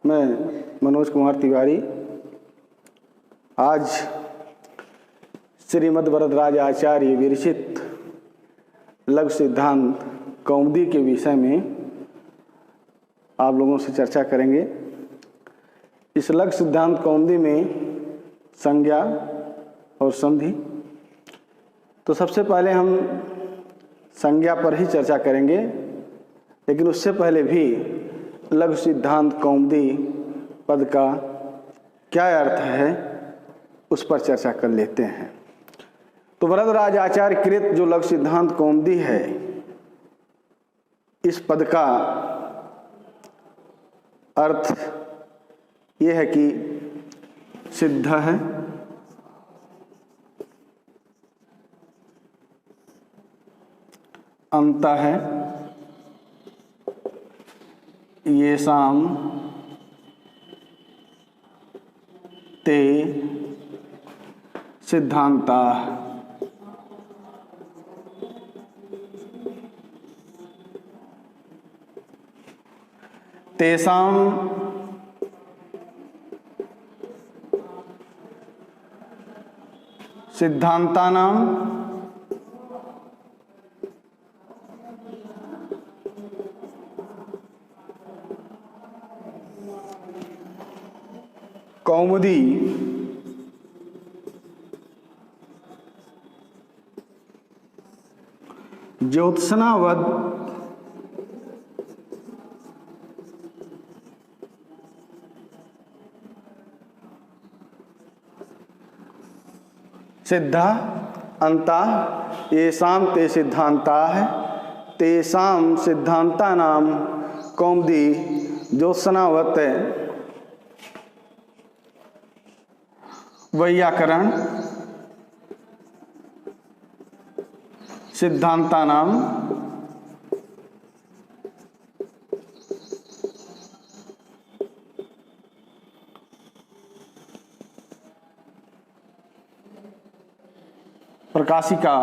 मैं मनोज कुमार तिवारी आज श्रीमद् वरदराज आचार्य विरचित लघु सिद्धांत कौमुदी के विषय में आप लोगों से चर्चा करेंगे। इस लघु सिद्धांत कौमुदी में संज्ञा और संधि, तो सबसे पहले हम संज्ञा पर ही चर्चा करेंगे, लेकिन उससे पहले भी लघु सिद्धांत कौमुदी पद का क्या अर्थ है उस पर चर्चा कर लेते हैं। तो वरदराज आचार्य कृत जो लघु सिद्धांत कौमुदी है, इस पद का अर्थ ये है कि सिद्ध है, अंत है, येषां ते सिद्धान्ताः। तेषां सिद्धान्तानां कौमुदी ज्योत्सनावद सिद्धा अंता येषां ते सिद्धान्ताः। तेषां सिद्धान्तानां कौमुदी ज्योत्सनावत वैयाकरण सिद्धान्तानां प्रकाशिका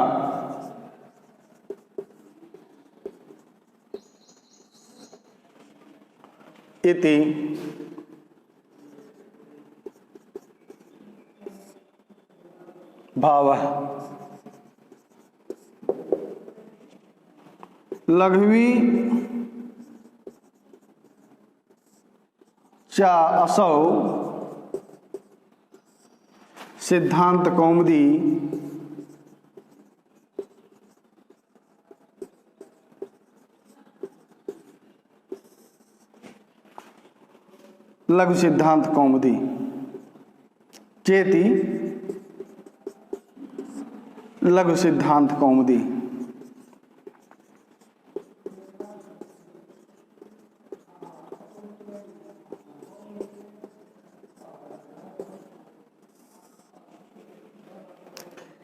इति भावः। लघवी च असौ सिद्धांत कौमुदी लघु सिद्धांत कौमुदी चेति लघु सिद्धांत कौमुदी।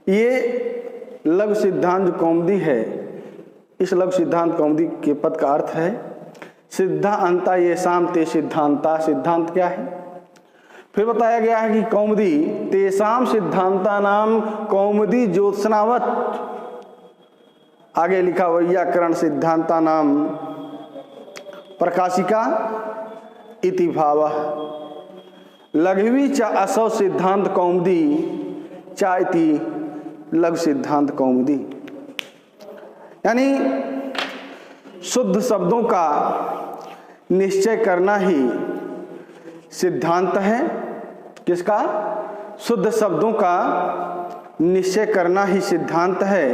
ये लघु सिद्धांत जो कौमुदी है, इस लघु सिद्धांत कौमुदी के पद का अर्थ है सिद्धा अंता येषां ते सिद्धांता। सिद्धांत क्या है? फिर बताया गया है कि कौमुदी तेषां सिद्धांतानां कौमुदी ज्योत्सनावत, आगे लिखा वैयाकरण सिद्धांतानां प्रकाशिका इति भावः। लघवी च असौ सिद्धांत कौमुदी च इति लघु सिद्धांत कौमुदी। यानी शुद्ध शब्दों का निश्चय करना ही सिद्धांत है। किसका? शुद्ध शब्दों का निश्चय करना ही सिद्धांत है।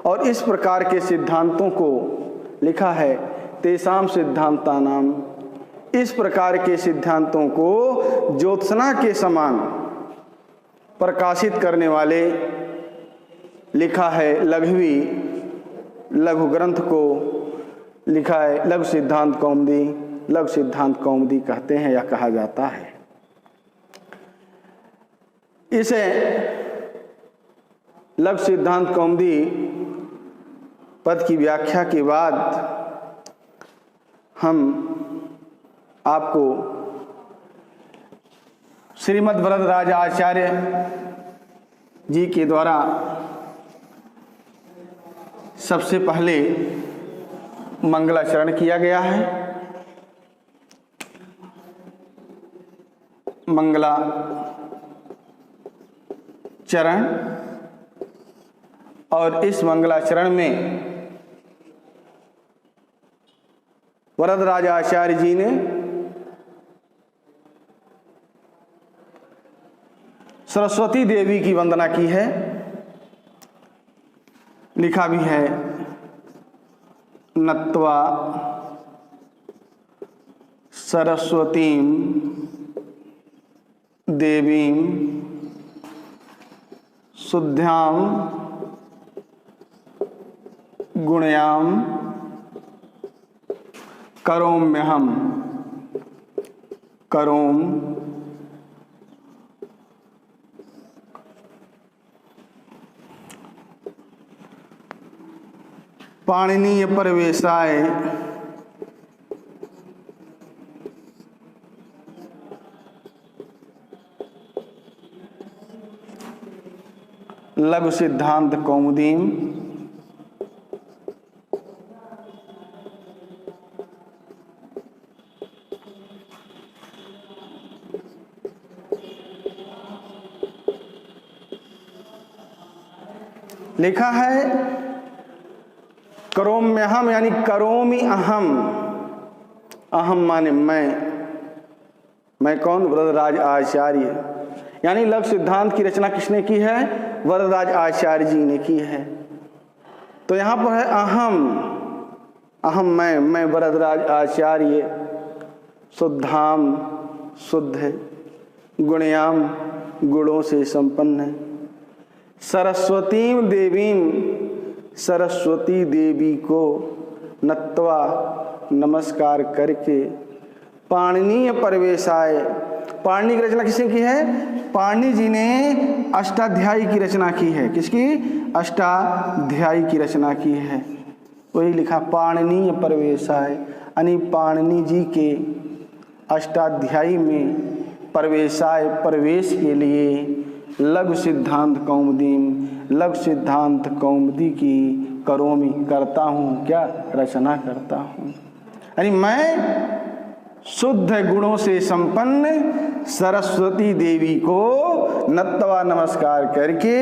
और इस प्रकार के सिद्धांतों को लिखा है तेषां सिद्धांतानां। इस प्रकार के सिद्धांतों को ज्योत्सना के समान प्रकाशित करने वाले लिखा है लघवी लघु ग्रंथ को लिखा है लघु सिद्धांत कौमुदी। लघु सिद्धांत कौमुदी कहते हैं या कहा जाता है। इसे लघु सिद्धांत कौमुदी पद की व्याख्या के बाद हम आपको श्रीमद् वरदराज आचार्य जी के द्वारा सबसे पहले मंगलाचरण किया गया है। मंगला चरण, और इस मंगलाचरण में वरदराज आचार्य जी ने सरस्वती देवी की वंदना की है। लिखा भी है, नत्वा सरस्वतीं देवीं शुद्ध्यां गुणयां करोम्यहम् करोम पाणिनीय परवेशाय लघु सिद्धांत कौमुदीम लिखा है करोम्यहम यानी करोमि अहम। अहम माने मैं कौन? वरदराज आचार्य। यानी लघु सिद्धांत की रचना किसने की है? वरदराज आचार्य जी ने की है। तो यहाँ पर है अहम मैं वरदराज आचार्य, शुद्धाम शुद्ध है, गुणयाम गुणों से संपन्न है, सरस्वतीं देवीं सरस्वती देवी को नत्वा नमस्कार करके, पाणिनीय परवेशाय। पाणिनि की रचना किसने की है? पाणिनि जी ने अष्टाध्यायी की रचना की है। किसकी? अष्टाध्यायी की रचना की है। वही लिखा पाणिनीय परवेशाय, यानी पाणिनि जी के अष्टाध्यायी में परवेशाय प्रवेश के लिए लघु सिद्धांत कौमुदीम लघु सिद्धांत कौमुदी की करोमि करता हूँ, क्या रचना करता हूँ। यानी मैं शुद्ध गुणों से संपन्न सरस्वती देवी को नत्वा नमस्कार करके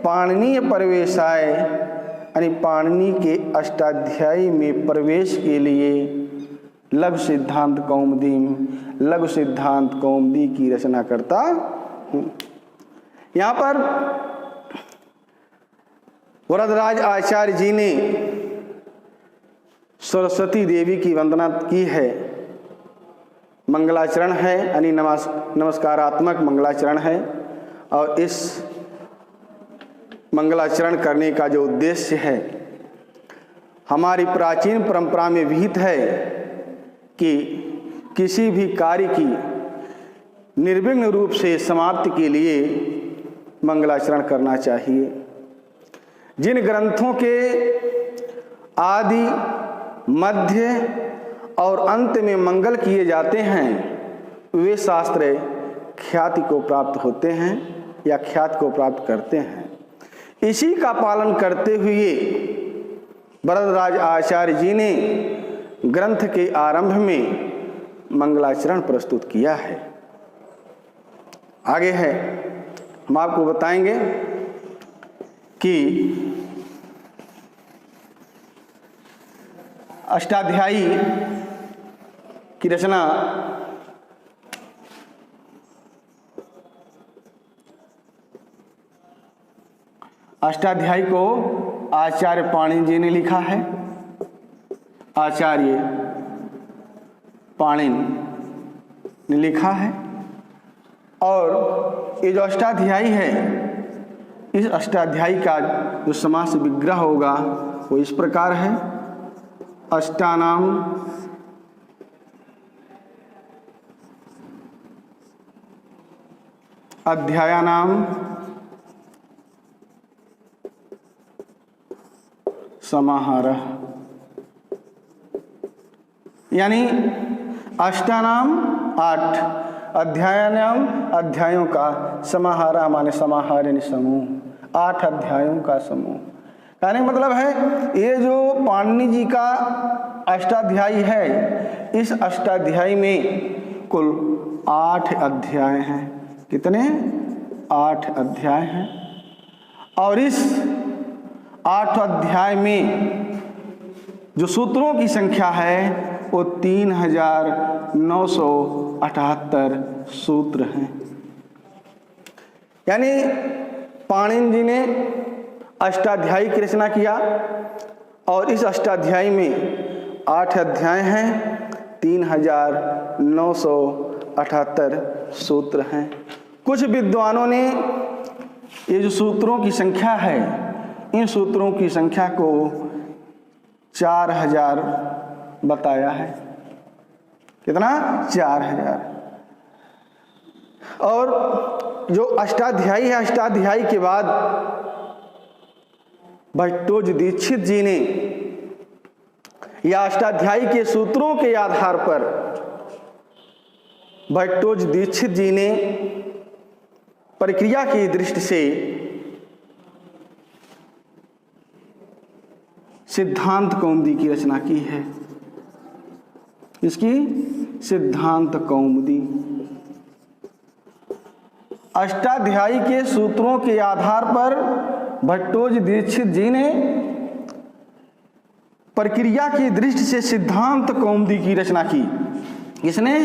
पाणिनीय प्रवेशाय यानी पाणिनि के अष्टाध्यायी में प्रवेश के लिए लघु सिद्धांत कौमुदी की रचना करता हूँ। यहाँ पर वरदराज आचार्य जी ने सरस्वती देवी की वंदना की है। मंगलाचरण है, यानी नमस्कारात्मक मंगलाचरण है। और इस मंगलाचरण करने का जो उद्देश्य है, हमारी प्राचीन परंपरा में विहित है कि किसी भी कार्य की निर्विघ्न रूप से समाप्ति के लिए मंगलाचरण करना चाहिए। जिन ग्रंथों के आदि मध्य और अंत में मंगल किए जाते हैं, वे शास्त्र ख्याति को प्राप्त होते हैं या ख्याति को प्राप्त करते हैं। इसी का पालन करते हुए वरदराज आचार्य जी ने ग्रंथ के आरंभ में मंगलाचरण प्रस्तुत किया है। आगे है, हम आपको बताएंगे कि अष्टाध्यायी की रचना अष्टाध्यायी को आचार्य पाणिनि जी ने लिखा है। आचार्य पाणिनि ने लिखा है। और ये जो अष्टाध्यायी है, इस अष्टाध्यायी का जो समास विग्रह होगा वो इस प्रकार है। अष्टानाम अध्यायानाम समाहारः, यानी अष्टानाम 8, अध्यायानाम अध्यायों का, समाहारा माने समाहार यानी समूह, 8 अध्यायों का समूह। कहने का मतलब है ये जो पाणिनि जी का अष्टाध्यायी है, इस अष्टाध्यायी में कुल 8 अध्याय हैं। कितने? 8 अध्याय हैं। और इस 8 अध्याय में जो सूत्रों की संख्या है वो 3978 सूत्र हैं। यानी पाणिनि जी ने अष्टाध्यायी की रचना किया और इस अष्टाध्यायी में 8 अध्याय हैं, 3978 सूत्र हैं। कुछ विद्वानों ने ये जो सूत्रों की संख्या है, इन सूत्रों की संख्या को 4000 बताया है। कितना? 4000। और जो अष्टाध्यायी है, अष्टाध्यायी के बाद भट्टोजी दीक्षित जी ने या अष्टाध्यायी के सूत्रों के आधार पर भट्टोजी दीक्षित जी ने प्रक्रिया की दृष्टि से सिद्धांत कौमुदी की रचना की है। इसकी सिद्धांत कौमुदी अष्टाध्यायी के सूत्रों के आधार पर भट्टोजी दीक्षित जी ने प्रक्रिया की दृष्टि से सिद्धांत कौमुदी की रचना की। किसने?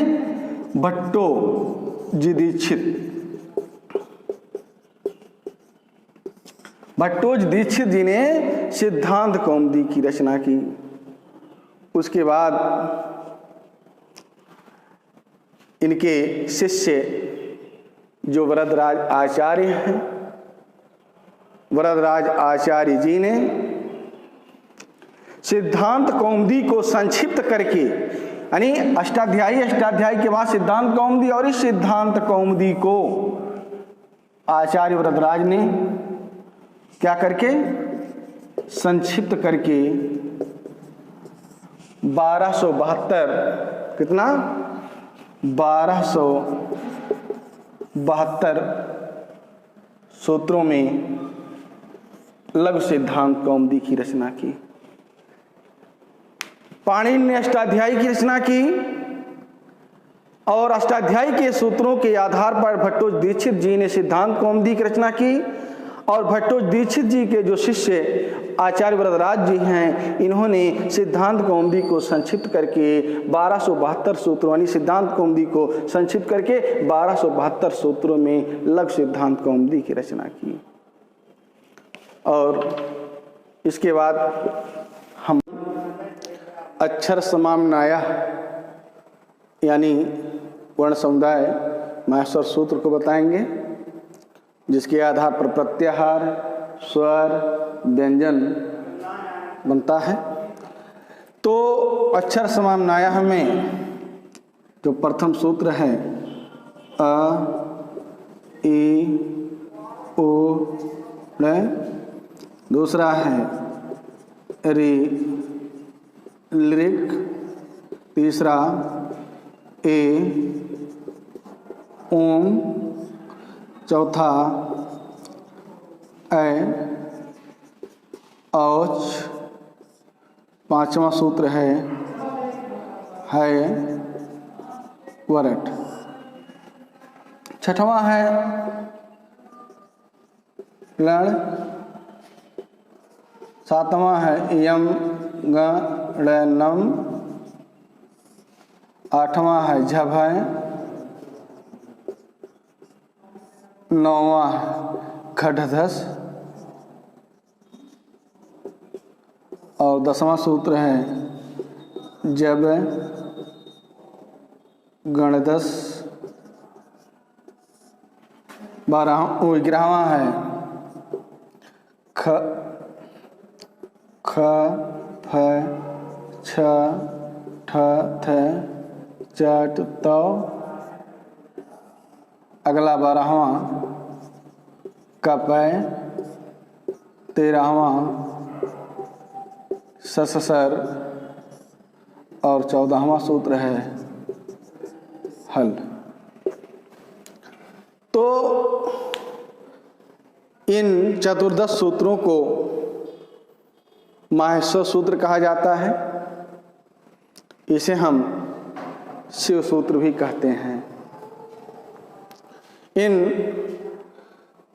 भट्टोजी दीक्षित। भट्टोजी दीक्षित जी ने सिद्धांत कौमुदी की रचना की। उसके बाद इनके शिष्य जो वरदराज आचार्य हैं, वरदराज आचार्य जी ने सिद्धांत कौमुदी को संक्षिप्त करके, यानी अष्टाध्यायी के बाद सिद्धांत कौमुदी, और इस सिद्धांत कौमुदी को आचार्य वरदराज ने क्या करके? संक्षिप्त करके 1272, कितना? 1272 सूत्रों में लघु सिद्धांत कौमुदी की रचना की। पाणिनि ने अष्टाध्यायी की रचना की और अष्टाध्यायी के सूत्रों के आधार पर भट्टोजी दीक्षित जी ने सिद्धांत कौमुदी की रचना की। और भट्टोजी दीक्षित जी के जो शिष्य आचार्य वरदराज जी हैं, इन्होंने सिद्धांत कौमुदी को संक्षिप्त करके 1272 सूत्रों, यानी सिद्धांत कौमुदी को संक्षिप्त करके 1272 सूत्रों में लघु सिद्धांत कौमुदी की रचना की। और इसके बाद हम अक्षर समाम्नाय यानी वर्ण समुदाय माहेश्वर सूत्र को बताएंगे, जिसके आधार पर प्रत्याहार, स्वर, व्यंजन बनता है। तो अक्षर समाम्नाय में जो प्रथम सूत्र है अ, ई, ओ, ण, दूसरा है रि, लिरिक, तीसरा ए, ओम, चौथा ऐ, औच, पांचवा सूत्र है वरट, छठवां है लण, सातवां है यम, ग, ड़, नम, आठवां है झभय, नौवां खड्ढधस और 10वां सूत्र है जब, गणदस, 11वां है ख, फ, छ, ठ, थ, चट, तौ। अगला 12वां कपय, 13वां सससर और 14वां सूत्र है हल। तो इन चतुर्दश सूत्रों को माहेश्वर सूत्र कहा जाता है। इसे हम शिव सूत्र भी कहते हैं। इन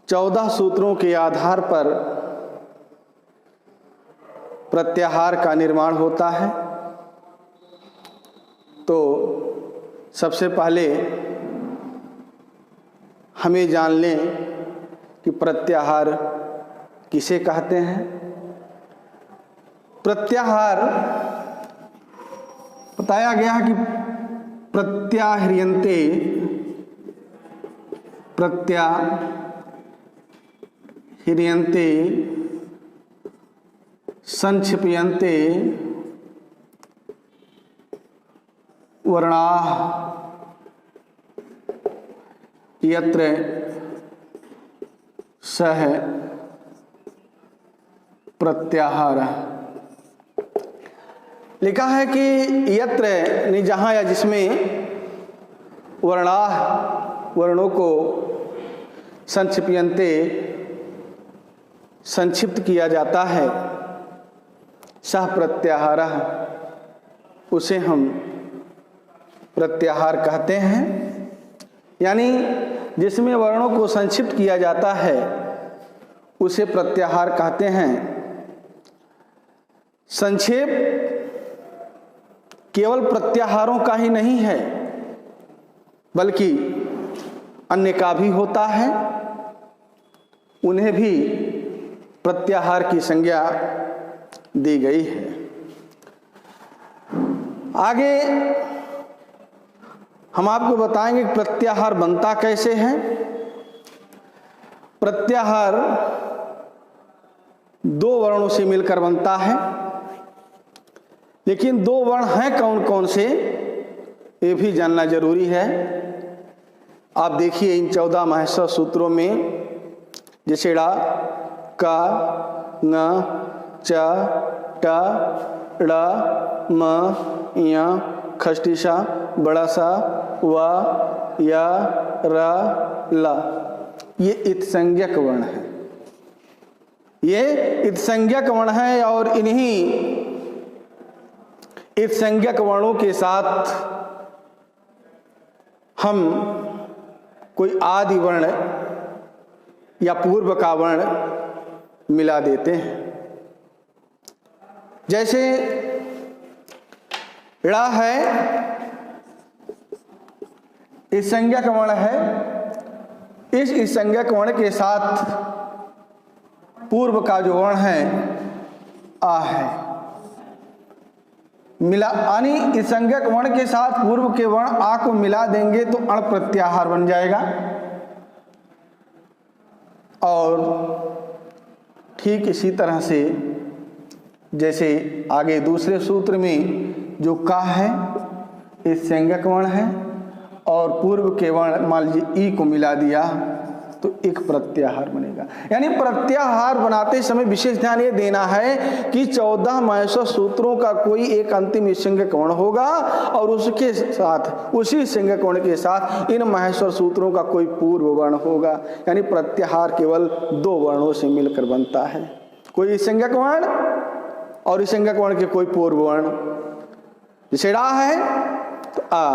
14 सूत्रों के आधार पर प्रत्याहार का निर्माण होता है। तो सबसे पहले हमें जान लें कि प्रत्याहार किसे कहते हैं। प्रत्याहार बताया गया है कि प्रत्याह्रियन्ते, प्रत्याह्रियन्ते, संक्षिप्यन्ते वर्णाः यत्र सह प्रत्याहारः। लिखा है कि यत्र ने जहाँ या जिसमें वर्णाः वर्णों को संक्षिप्यन्ते संक्षिप्त किया जाता है, सह प्रत्याहारः उसे हम प्रत्याहार कहते हैं। यानी जिसमें वर्णों को संक्षिप्त किया जाता है उसे प्रत्याहार कहते हैं। संक्षेप केवल प्रत्याहारों का ही नहीं है बल्कि अन्य का भी होता है, उन्हें भी प्रत्याहार की संज्ञा दी गई है। आगे हम आपको बताएंगे कि प्रत्याहार बनता कैसे है। प्रत्याहार 2 वर्णों से मिलकर बनता है, लेकिन 2 वर्ण हैं कौन कौन से ये भी जानना जरूरी है। आप देखिए इन 14 माहेश्वर सूत्रों में जैसे ड़ा, का, न, च, ट, ड़, म, य, खष्टिशा, बड़ासा, व, य, र, ल, ये इत्संज्ञक वर्ण है। ये इत्संज्ञक वर्ण है और इन्हीं इत्संज्ञक वर्णों के साथ हम कोई आदि वर्ण या पूर्व का वर्ण मिला देते हैं। जैसे ड़ा है इत्संज्ञक वर्ण है, इस इत्संज्ञक वर्ण के साथ पूर्व का जो वर्ण है आ है, मिला यानी इत्संज्ञक वर्ण के साथ पूर्व के वर्ण आ को मिला देंगे तो अण प्रत्याहार बन जाएगा। और ठीक इसी तरह से जैसे आगे दूसरे सूत्र में जो का है इत्संज्ञक वर्ण है और पूर्व के वर्ण मान लीजिए ई को मिला दिया तो एक प्रत्याहार बनेगा। यानी प्रत्याहार बनाते समय विशेष ध्यान ये देना है कि 14 माहेश्वर सूत्रों का कोई एक अंतिम इत्संज्ञक वर्ण होगा और उसके साथ उसी इत्संज्ञक वर्ण के साथ इन माहेश्वर सूत्रों का कोई पूर्व वर्ण होगा। यानी प्रत्याहार केवल 2 वर्णों से मिलकर बनता है, कोई इत्संज्ञक वर्ण और इत्संज्ञक वर्ण के कोई पूर्व वर्ण। जैसे ड़ा है तो आ,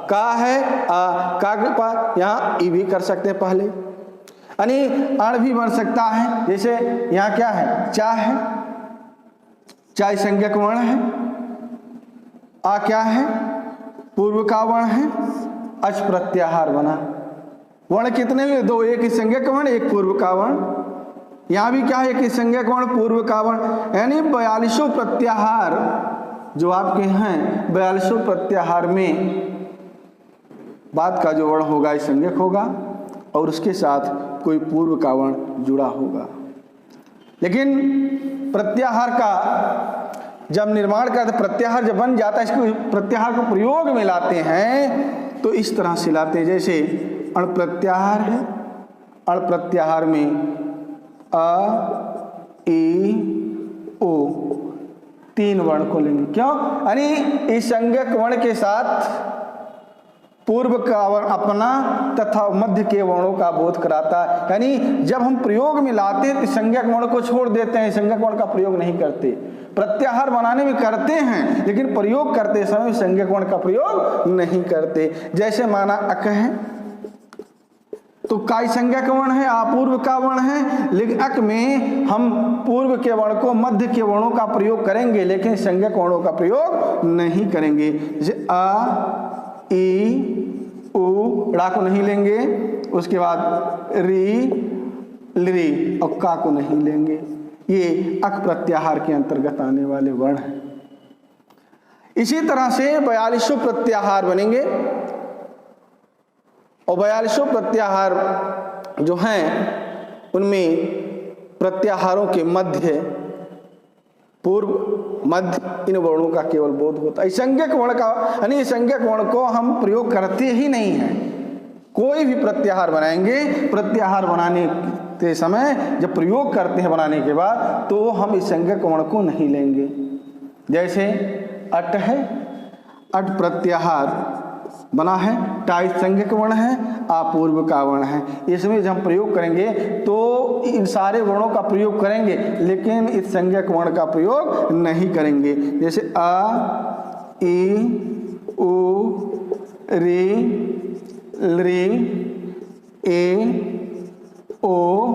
का है आ, का के पास यहाँ ई भी कर सकते हैं पहले, यानी अण भी बन सकता है। जैसे यहाँ क्या है चा है, चा इत्संज्ञक वर्ण है, आ क्या है पूर्व का वर्ण है, अच प्रत्याहार बना। वर्ण कितने हुए 2, एक इत्संज्ञक वर्ण एक पूर्व का वर्ण। यहाँ भी क्या है एक इत्संज्ञक वर्ण पूर्व का वर्ण, यानी 42 प्रत्याहार जो आपके हैं 42 प्रत्याहार में बाद का जो वर्ण होगा इत्संज्ञक होगा और उसके साथ कोई पूर्व का वर्ण जुड़ा होगा। लेकिन प्रत्याहार का जब निर्माण करते प्रत्याहार जब बन जाता है इसको प्रत्याहार को प्रयोग में लाते हैं तो इस तरह से लाते हैं। जैसे अण प्रत्याहार है, अण प्रत्याहार में अ, ई, ओ 3 वर्ण को लेंगे। क्यों? यानी इत्संज्ञक वर्ण के साथ पूर्व का वर्ण अपना तथा मध्य के वर्णों का बोध कराता है। यानी जब हम प्रयोग में लाते हैं तो इत्संज्ञक वर्ण को छोड़ देते हैं, इत्संज्ञक वर्ण का प्रयोग नहीं करते। प्रत्याहार बनाने में करते हैं, लेकिन प्रयोग करते समय संज्ञक वर्ण का प्रयोग नहीं करते। जैसे माना अक है, तो काय संज्ञक वर्ण है, अपूर्व का वर्ण है, लेकिन अक में हम पूर्व के वर्ण को, मध्य के वर्णों का प्रयोग करेंगे, लेकिन संज्ञक वर्णों का प्रयोग नहीं करेंगे। जैसे अ, ई, उ, ड़ा को नहीं लेंगे, उसके बाद री, लरी और का को नहीं लेंगे। ये अक प्रत्याहार के अंतर्गत आने वाले वर्ण हैं। इसी तरह से 42 प्रत्याहार बनेंगे, और 42 प्रत्याहार जो हैं उनमें प्रत्याहारों के मध्य, पूर्व, मध्य, इन वर्णों का केवल बोध होता है। संज्ञक वर्ण का, यानी संज्ञक वर्ण को हम प्रयोग करते ही नहीं हैं। कोई भी प्रत्याहार बनाएंगे, प्रत्याहार बनाने के समय जब प्रयोग करते हैं बनाने के बाद, तो हम इस संज्ञक वर्ण को नहीं लेंगे। जैसे अट है, अट प्रत्याहार बना है, टाई संज्ञक वर्ण है, अपूर्व का वर्ण है। इसमें जब हम प्रयोग करेंगे तो इन सारे वर्णों का प्रयोग करेंगे, लेकिन इस संज्ञक वर्ण का प्रयोग नहीं करेंगे। जैसे अ, ई, उ, री, लरी, ए, ओ,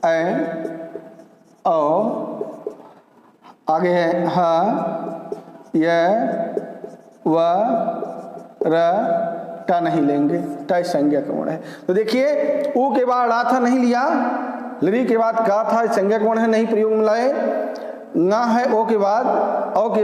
ऐ, औ, आगे है ह, य, व, र, टा नहीं लेंगे, टा संज्ञक वर्ण है। तो देखिए, ऊ के बाद ड़ा था नहीं लिया, लरी के बाद का था संज्ञक वर्ण है, नहीं प्रयोग में लाए, ना है ओ के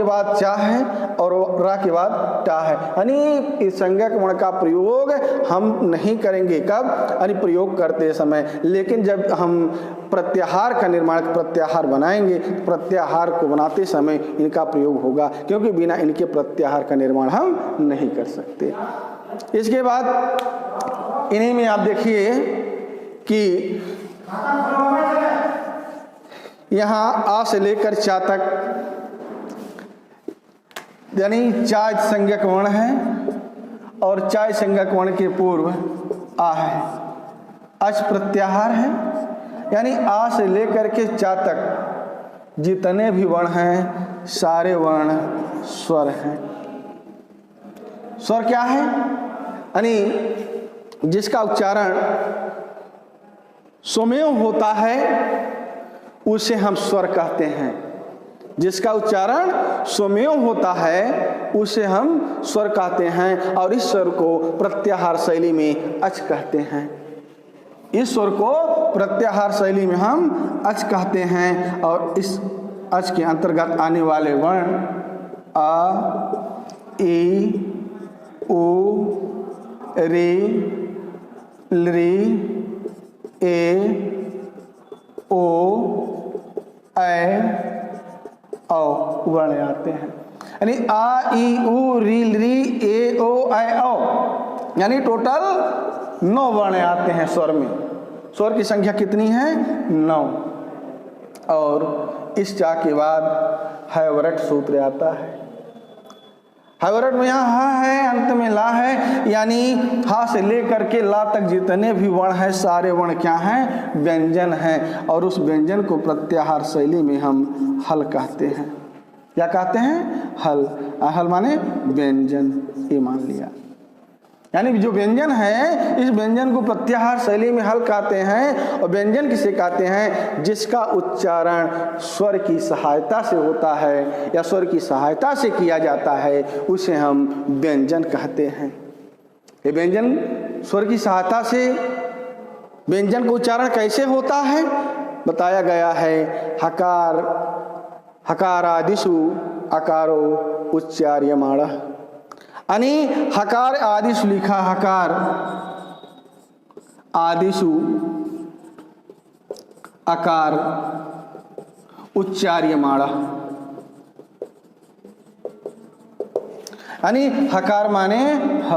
बाद चा है, और रा के बाद टा है। यानी इस संज्ञक वर्ण का प्रयोग हम नहीं करेंगे। कब? यानी प्रयोग करते समय। लेकिन जब हम प्रत्याहार का निर्माण, प्रत्याहार बनाएंगे, प्रत्याहार को बनाते समय इनका प्रयोग होगा, क्योंकि बिना इनके प्रत्याहार का निर्माण हम नहीं कर सकते। इसके बाद इन्हीं में आप देखिए कि यहाँ आ से लेकर चा तक, यानी चा संज्ञक वर्ण है, और चा संज्ञक वर्ण के पूर्व आ है। अच प्रत्याहार है, यानी आ से लेकर के चा तक जितने भी वर्ण हैं, सारे वर्ण स्वर हैं। स्वर क्या है? यानी जिसका उच्चारण स्वमेव होता है उसे हम स्वर कहते हैं। जिसका उच्चारण स्वमेव होता है उसे हम स्वर कहते हैं, और इस स्वर को प्रत्याहार शैली में अच कहते हैं। इस स्वर को प्रत्याहार शैली में हम अच कहते हैं, और इस अच के अंतर्गत आने वाले वर्ण अ, ई, उ, री, लरी, ए, ओ, ऐ, औ वर्ण आते हैं। यानी आ, ई, उ, री, लरी, ए, ओ, ऐ, औ, यानी टोटल 9 वर्ण आते हैं स्वर में। स्वर की संख्या कितनी है? 9। और इस चा के बाद हैवरट सूत्र आता है। हैवरट में यहाँ हा है, अंत में ला है, यानी हा से लेकर के ला तक जितने भी वर्ण हैं, सारे वर्ण क्या हैं? व्यंजन हैं। और उस व्यंजन को प्रत्याहार शैली में हम हल कहते हैं। क्या कहते हैं? हल। हल माने व्यंजन, ये मान लिया। यानी जो व्यंजन है, इस व्यंजन को प्रत्याहार शैली में हल कहते हैं। और व्यंजन किसे कहते हैं? जिसका उच्चारण स्वर की सहायता से होता है या स्वर की सहायता से किया जाता है, उसे हम व्यंजन कहते हैं। ये व्यंजन स्वर की सहायता से, व्यंजन का उच्चारण कैसे होता है बताया गया है। हकार, हकारादिषु अकारो उच्चार्यमाणः, यानी हकार आदिशु लिखा, हकार आदिशु अकार उच्चार्यमाणः, यानी हकार माने ह,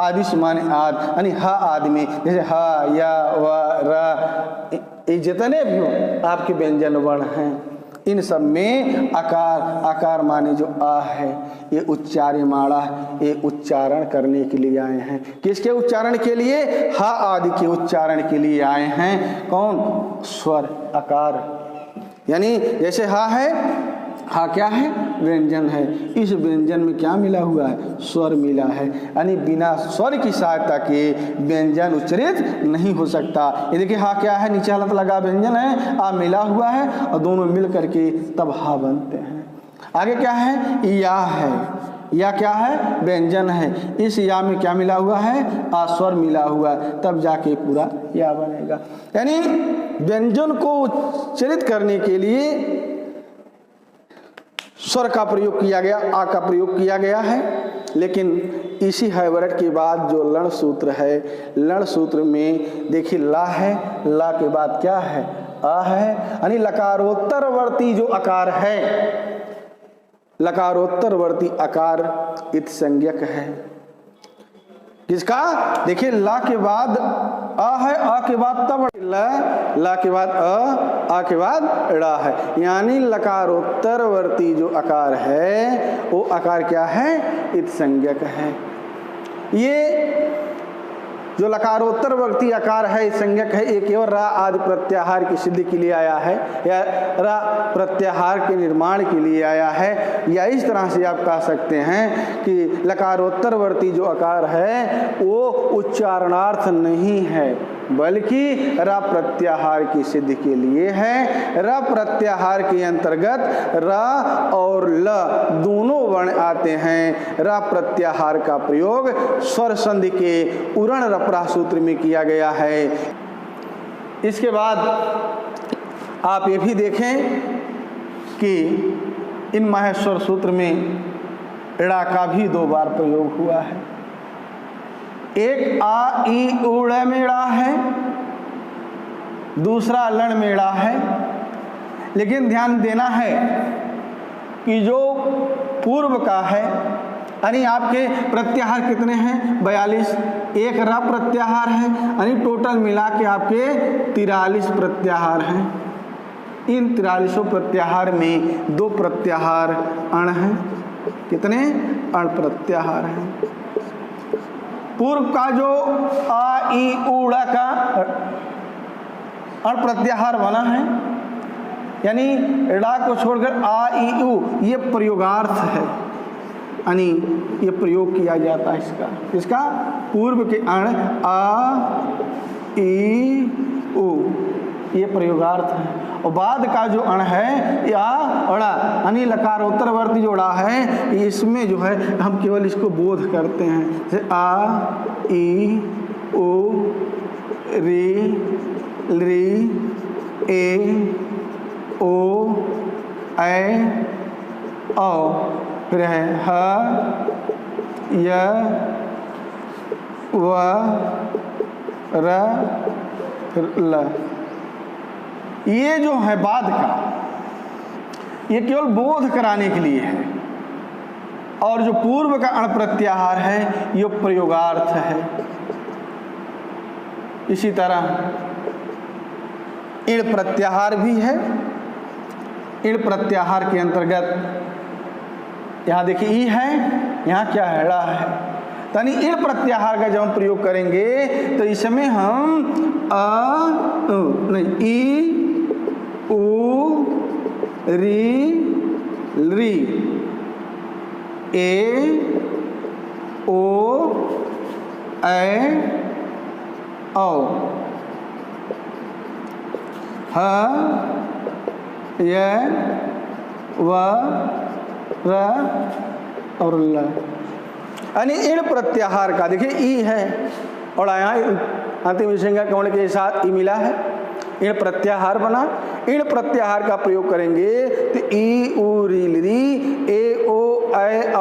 आदिश माने आद, यानी ह आदि में, जैसे ह, या, व, र, ये जितने भी आपके व्यंजन वर्ण हैं, इन सब में आकार, आकार माने जो आ है, ये उच्चार्यमाणा, ये उच्चारण करने के लिए आए हैं। किसके उच्चारण के लिए? हा आदि के उच्चारण के लिए आए हैं। कौन? स्वर, आकार। यानी जैसे हा है, हा क्या है? व्यंजन है। इस व्यंजन में क्या मिला हुआ है? स्वर मिला है। यानी बिना स्वर की सहायता के व्यंजन उच्चरित नहीं हो सकता। ये देखिए हा क्या है? नीचे हलंत लगा व्यंजन है, आ मिला हुआ है और दोनों मिल करके तब हा बनते हैं। आगे क्या है? या है। या क्या है? व्यंजन है। इस या में क्या मिला हुआ है? आ स्वर मिला हुआ है, तब जाके पूरा या बनेगा। यानी व्यंजन को उच्चरित करने के लिए स्वर का प्रयोग किया गया, आ का प्रयोग किया गया है। लेकिन इसी हैवरट के बाद जो लण सूत्र है, लण सूत्र में देखिए ला है, ला के बाद क्या है? आ है। यानी लकारोत्तरवर्ती जो आकार है, लकारोत्तरवर्ती आकार इत संज्ञक है। किसका? देखिए ला के बाद आ है, आ के बाद तब ला के बाद आ के बाद ड़ा है। यानी लकारोत्तरवर्ती जो आकार है वो आकार क्या है? इत संज्ञक है। ये जो लकारोत्तरवर्ती आकार है संज्ञक है, ये केवल रा आदि प्रत्याहार की सिद्धि के लिए आया है, या रा प्रत्याहार के निर्माण के लिए आया है। या इस तरह से आप कह सकते हैं कि लकारोत्तरवर्ती जो आकार है वो उच्चारणार्थ नहीं है, बल्कि रा प्रत्याहार की सिद्धि के लिए है। रा प्रत्याहार के अंतर्गत रा और ल दोनों वर्ण आते हैं। रा प्रत्याहार का प्रयोग स्वर संधि के उरण रपरा सूत्र में किया गया है। इसके बाद आप ये भी देखें कि इन माहेश्वर सूत्र में ड़ा का भी 2 बार प्रयोग हुआ है। एक आ ई उड़ में ड़ा है, दूसरा लण में ड़ा है। लेकिन ध्यान देना है कि जो पूर्व का है, यानी आपके प्रत्याहार कितने हैं? 42। एक रा प्रत्याहार है, यानी टोटल मिला के आपके 43 प्रत्याहार हैं। इन 43 प्रत्याहार में 2 प्रत्याहार अण हैं। कितने? अण प्रत्याहार हैं। पूर्व का जो आ ई उड़ा का अण प्रत्याहार बना है, यानी ड़ा को छोड़कर आ ई उ, ये प्रयोगार्थ है। यानी ये प्रयोग किया जाता है इसका पूर्व के अण आ ई उ, ये प्रयोगार्थ है। और बाद का जो अण है या अड़ा, यानी लकारोत्तरवर्ती जो ड़ा है, इसमें जो है हम केवल इसको बोध करते हैं। जैसे आ ई ओ री री ए ओ ऐ औ, फिर है ह य व र फिर ल। ये जो है बाद का, ये केवल बोध कराने के लिए है। और जो पूर्व का अण प्रत्याहार है ये प्रयोगार्थ है। इसी तरह इण प्रत्याहार भी है। इण प्रत्याहार के अंतर्गत यहाँ देखिए ई है, यहाँ क्या है? ड़ा है। यानी इण प्रत्याहार का जब हम प्रयोग करेंगे तो इसमें हम नहीं ई उ री री ए ओ ऐ औ ह य व र और ल। यानी इण प्रत्याहार का देखिए ई है और यहाँ अंतिम विसर्ग कौन के साथ ई मिला है, इण प्रत्याहार बना। इण प्रत्याहार का प्रयोग करेंगे तो ई उ री री ए ओ ऐ औ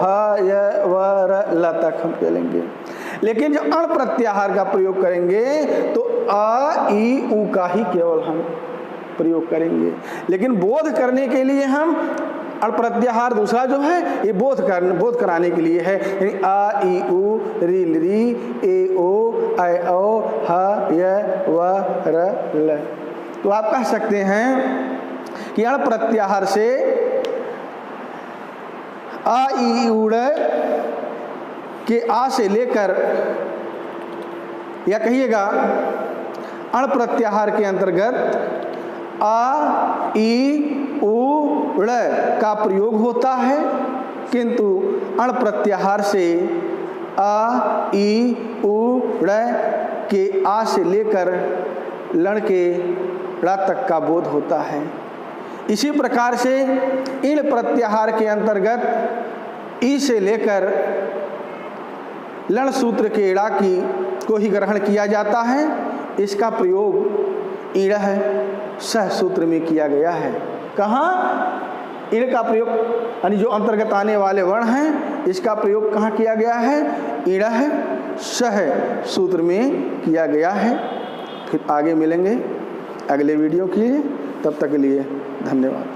ह य व र ल तक हम चलेंगे। लेकिन जब अण प्रत्याहार का प्रयोग करेंगे तो आ ई उ का ही केवल हम प्रयोग करेंगे। लेकिन बोध करने के लिए हम अण प्रत्याहार दूसरा जो है ये बोध कराने के लिए है। यानी आ ई उ री री ए ओ ऐ औ ह य व र ल। तो आप कह सकते हैं कि अण प्रत्याहार से आ ई उड़ के आ से लेकर, या कहिएगा अण प्रत्याहार के अंतर्गत आ ई उ ड़ का प्रयोग होता है, किंतु अण प्रत्याहार से आ ई उ ड़ के आ से लेकर लण के ड़ तक का बोध होता है। इसी प्रकार से इन प्रत्याहार के अंतर्गत ई से लेकर लण सूत्र के ड़ा की को ही ग्रहण किया जाता है। इसका प्रयोग ईड़ सह सूत्र में किया गया है। कहाँ ईड़ का प्रयोग, यानी जो अंतर्गत आने वाले वर्ण हैं, इसका प्रयोग कहाँ किया गया है? ईड़ सह सूत्र में किया गया है। फिर आगे मिलेंगे अगले वीडियो के लिए, तब तक के लिए धन्यवाद।